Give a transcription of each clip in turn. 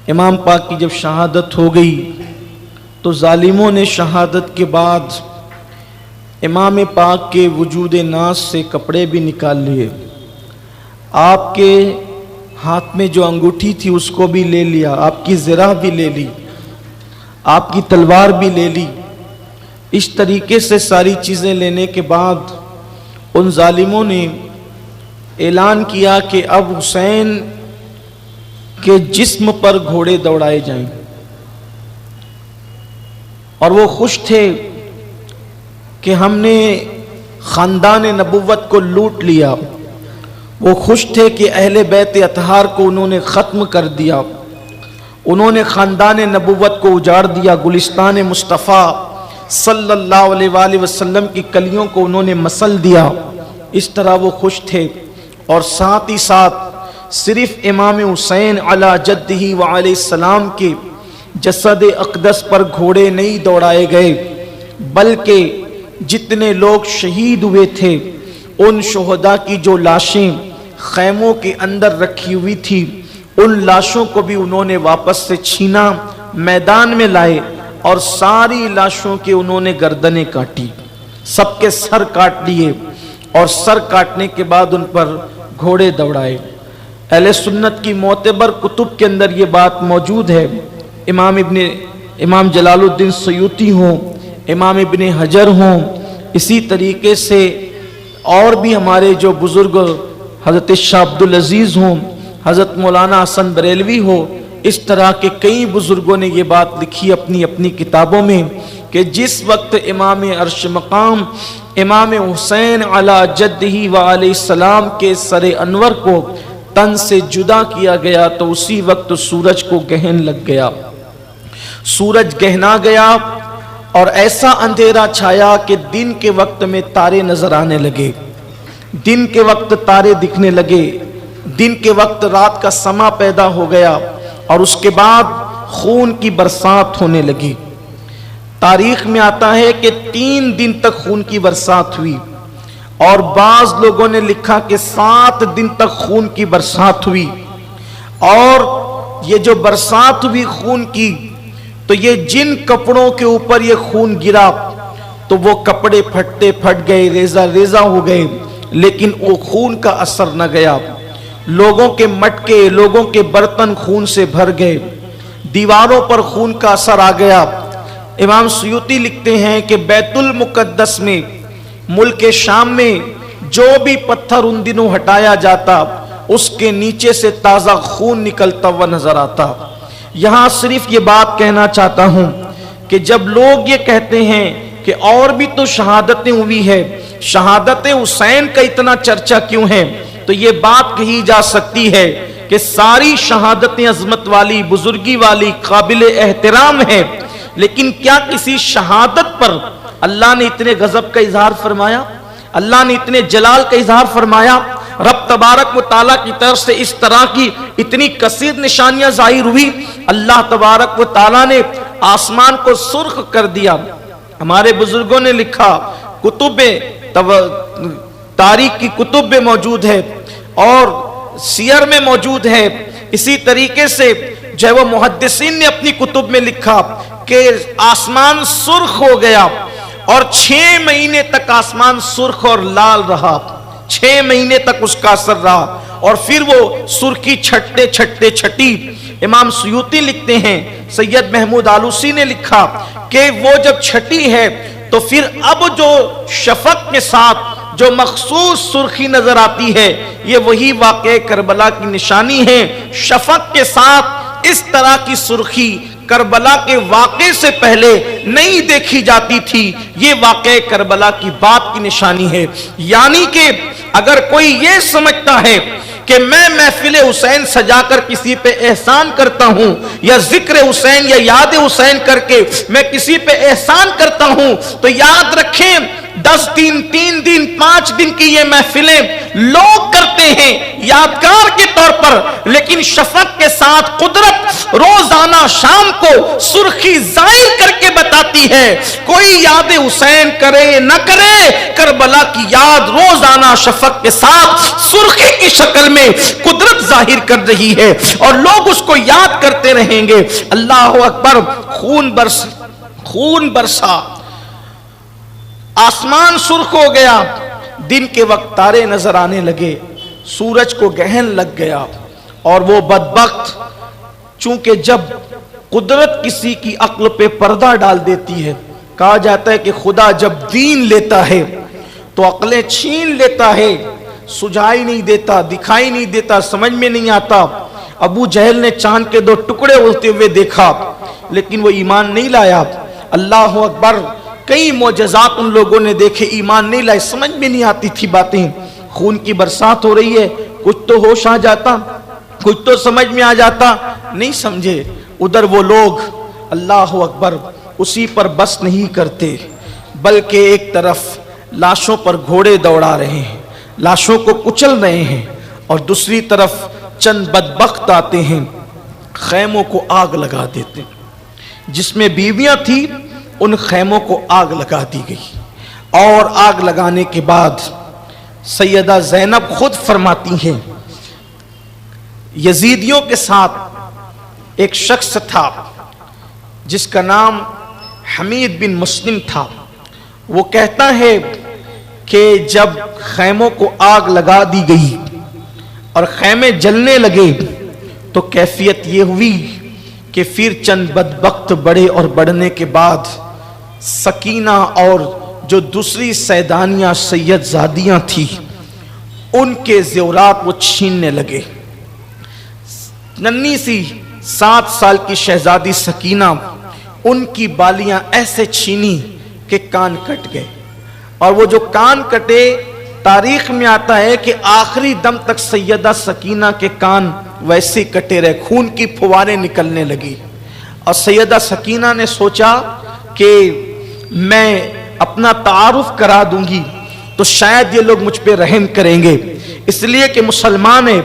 امام پاک کی جب شہادت ہو گئی تو ظالموں نے شہادت کے بعد امام پاک کے وجود ناز سے کپڑے بھی نکال لیے، آپ کے ہاتھ میں جو انگوٹھی تھی اس کو بھی لے لیا، آپ کی زرہ بھی لے لی، آپ کی تلوار بھی لے لی۔ اس طریقے سے ساری چیزیں لینے کے بعد ان ظالموں نے اعلان کیا کہ اب حسین کے جسم پر گھوڑے دوڑائے جائیں، اور وہ خوش تھے کہ ہم نے خاندان نبوت کو لوٹ لیا، وہ خوش تھے کہ اہل بیت اطہار کو انہوں نے ختم کر دیا، انہوں نے خاندان نبوت کو اجاڑ دیا، گلستان مصطفیٰ صلی اللہ علیہ وآلہ وسلم کی کلیوں کو انہوں نے مسل دیا۔ اس طرح وہ خوش تھے، اور ساتھ ہی ساتھ صرف امام حسین علی جدہ وعلیہ السلام کے جسد اقدس پر گھوڑے نہیں دوڑائے گئے، بلکہ جتنے لوگ شہید ہوئے تھے ان شہداء کی جو لاشیں خیموں کے اندر رکھی ہوئی تھی ان لاشوں کو بھی انہوں نے واپس سے چھینا، میدان میں لائے، اور ساری لاشوں کے انہوں نے گردنیں کاٹی، سب کے سر کاٹ لیے، اور سر کاٹنے کے بعد ان پر گھوڑے دوڑائے۔ اہل سنت کی معتبر کتب کے اندر یہ بات موجود ہے، امام جلال الدین سیوطی ہوں، امام ابن حجر ہوں، اسی طریقے سے اور بھی ہمارے جو بزرگ حضرت شاہ عبدالعزیز ہوں، حضرت مولانا حسن بریلوی ہو، اس طرح کے کئی بزرگوں نے یہ بات لکھی اپنی اپنی کتابوں میں کہ جس وقت امام عرش مقام امام حسین علی جدہ وعلیہ السلام کے سر انور کو تن سے جدا کیا گیا تو اسی وقت سورج کو گہن لگ گیا، سورج گہنا گیا، اور ایسا اندھیرا چھایا کہ دن کے وقت میں تارے نظر آنے لگے، دن کے وقت تارے دکھنے لگے، دن کے وقت رات کا سما پیدا ہو گیا، اور اس کے بعد خون کی برسات ہونے لگی۔ تاریخ میں آتا ہے کہ 3 دن تک خون کی برسات ہوئی، اور بعض لوگوں نے لکھا کہ 7 دن تک خون کی برسات ہوئی، اور یہ جو برسات ہوئی خون کی تو یہ جن کپڑوں کے اوپر یہ خون گرا تو وہ کپڑے پھٹ گئے، ریزہ ریزہ ہو گئے، لیکن وہ خون کا اثر نہ گیا، لوگوں کے مٹکے، لوگوں کے برتن خون سے بھر گئے، دیواروں پر خون کا اثر آ گیا۔ امام سیوطی لکھتے ہیں کہ بیت المقدس میں، ملک شام میں جو بھی پتھر ان دنوں ہٹایا جاتا اس کے نیچے سے تازہ خون نکلتا ہوا نظر آتا۔ یہاں صرف یہ بات کہنا چاہتا ہوں کہ جب لوگ یہ کہتے ہیں کہ اور بھی تو شہادتیں ہوئی ہے، شہادت حسین کا اتنا چرچا کیوں ہے، تو یہ بات کہی جا سکتی ہے کہ ساری شہادتیں عظمت والی، بزرگی والی، قابل احترام ہے، لیکن کیا کسی شہادت پر اللہ نے اتنے غضب کا اظہار فرمایا، اللہ نے اتنے جلال کا اظہار فرمایا؟ رب تبارک و تعالیٰ کی طرف سے اس طرح کی اتنی کثیر نشانیاں ظاہر ہوئی، اللہ تبارک و تعالیٰ نے آسمان کو سرخ کر دیا۔ ہمارے بزرگوں نے لکھا، کتب تاریخ کی کتب میں موجود ہے اور سیر میں موجود ہے، اسی طریقے سے جو ہے وہ محدثین نے اپنی کتب میں لکھا کہ آسمان سرخ ہو گیا، اور 6 مہینے تک آسمان سرخ اور لال رہا، 6 مہینے تک اس کا اثر رہا، اور پھر وہ سرخی چھٹتے چھٹتے چھٹی۔ امام سیوطی لکھتے ہیں، سید محمود آلوسی نے لکھا کہ وہ جب چھٹی ہے تو پھر اب جو شفق کے ساتھ جو مخصوص سرخی نظر آتی ہے یہ وہی واقعہ کربلا کی نشانی ہے۔ شفق کے ساتھ اس طرح کی سرخی کربلا کے واقعے سے پہلے نہیں دیکھی جاتی تھی، یہ واقعہ کربلا کی بات کی نشانی ہے۔ یعنی کہ اگر کوئی یہ سمجھتا ہے کہ میں محفل حسین سجا کر کسی پہ احسان کرتا ہوں، یا ذکر حسین یا یاد حسین کر کے میں کسی پہ احسان کرتا ہوں، تو یاد رکھیں 10 دن، 3 دن، 5 دن کی یہ محفلیں لوگ کرتے ہیں یادگار کے طور پر، لیکن شفق کے ساتھ قدرت روزانہ شام کو سرخی ظاہر کر کے بتاتی ہے۔ کوئی یاد حسین کرے نہ کرے، کربلا کی یاد روزانہ شفق کے ساتھ سرخی کی شکل میں قدرت ظاہر کر رہی ہے اور لوگ اس کو یاد کرتے رہیں گے. اللہ اکبر. خون برسا, آسمان سرخ ہو گیا, دن کے وقت تارے نظر آنے لگے, سورج کو گہن لگ گیا. اور وہ بدبخت, چونکہ جب قدرت کسی کی عقل پہ پردہ ڈال دیتی ہے, کہا جاتا ہے کہ خدا جب دین لیتا ہے تو عقلیں چھین لیتا ہے, سجائی نہیں دیتا, دکھائی نہیں دیتا, سمجھ میں نہیں آتا. ابو جہل نے چاند کے 2 ٹکڑے ہوتے ہوئے دیکھا لیکن وہ ایمان نہیں لایا. اللہ اکبر. کئی معجزات ان لوگوں نے دیکھے, ایمان نہیں لائے, سمجھ میں نہیں آتی تھی باتیں. خون کی برسات ہو رہی ہے, کچھ تو ہوش آ جاتا, کچھ تو سمجھ میں آ جاتا, نہیں سمجھے. ادھر وہ لوگ اللہ اکبر اسی پر بس نہیں کرتے بلکہ ایک طرف لاشوں پر گھوڑے دوڑا رہے ہیں, لاشوں کو کچل رہے ہیں, اور دوسری طرف چند بدبخت آتے ہیں, خیموں کو آگ لگا دیتے ہیں. جس میں بیویاں تھیں ان خیموں کو آگ لگا دی گئی. اور آگ لگانے کے بعد سیدہ زینب خود فرماتی ہیں, یزیدیوں کے ساتھ ایک شخص تھا جس کا نام حمید بن مسلم تھا. وہ کہتا ہے کہ جب خیموں کو آگ لگا دی گئی اور خیمے جلنے لگے تو کیفیت یہ ہوئی کہ پھر چند بدبخت بڑے اور بڑھنے کے بعد سکینہ اور جو دوسری سیدانیاں سید زادیاں تھی ان کے زیورات وہ چھیننے لگے. ننھی سی 7 سال کی شہزادی سکینہ, ان کی بالیاں ایسے چھینی کہ کان کٹ گئے. اور وہ جو کان کٹے, تاریخ میں آتا ہے کہ آخری دم تک سیدہ سکینہ کے کان ویسے کٹے رہے, خون کی پھواریں نکلنے لگی. اور سیدہ سکینہ نے سوچا کہ میں اپنا تعارف کرا دوں گی تو شاید یہ لوگ مجھ پہ رحم کریں گے, اس لیے کہ مسلمان ہیں,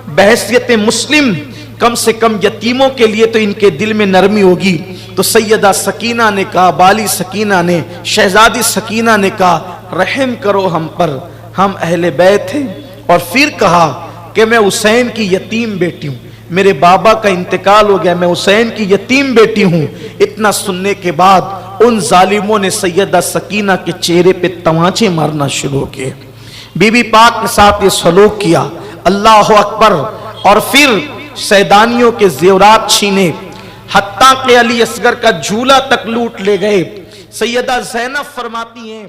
بحیثیت مسلم کم سے کم یتیموں کے لیے تو ان کے دل میں نرمی ہوگی. تو سیدہ سکینہ نے کہا, بالی سکینہ نے, شہزادی سکینہ نے کہا رحم کرو ہم پر, ہم اہل بیت ہیں. اور پھر کہا کہ میں حسین کی یتیم بیٹی ہوں, میرے بابا کا انتقال ہو گیا, میں حسین کی یتیم بیٹی ہوں. اتنا سننے کے بعد ان ظالموں نے سیدہ سکینہ کے چہرے پہ تماچے مارنا شروع کیے. بی بی پاک کے ساتھ یہ سلوک کیا. اللہ اکبر. اور پھر سیدانیوں کے زیورات چھینے, حتیٰ کہ علی اصغر کا جھولا تک لوٹ لے گئے. سیدہ زینب فرماتی ہیں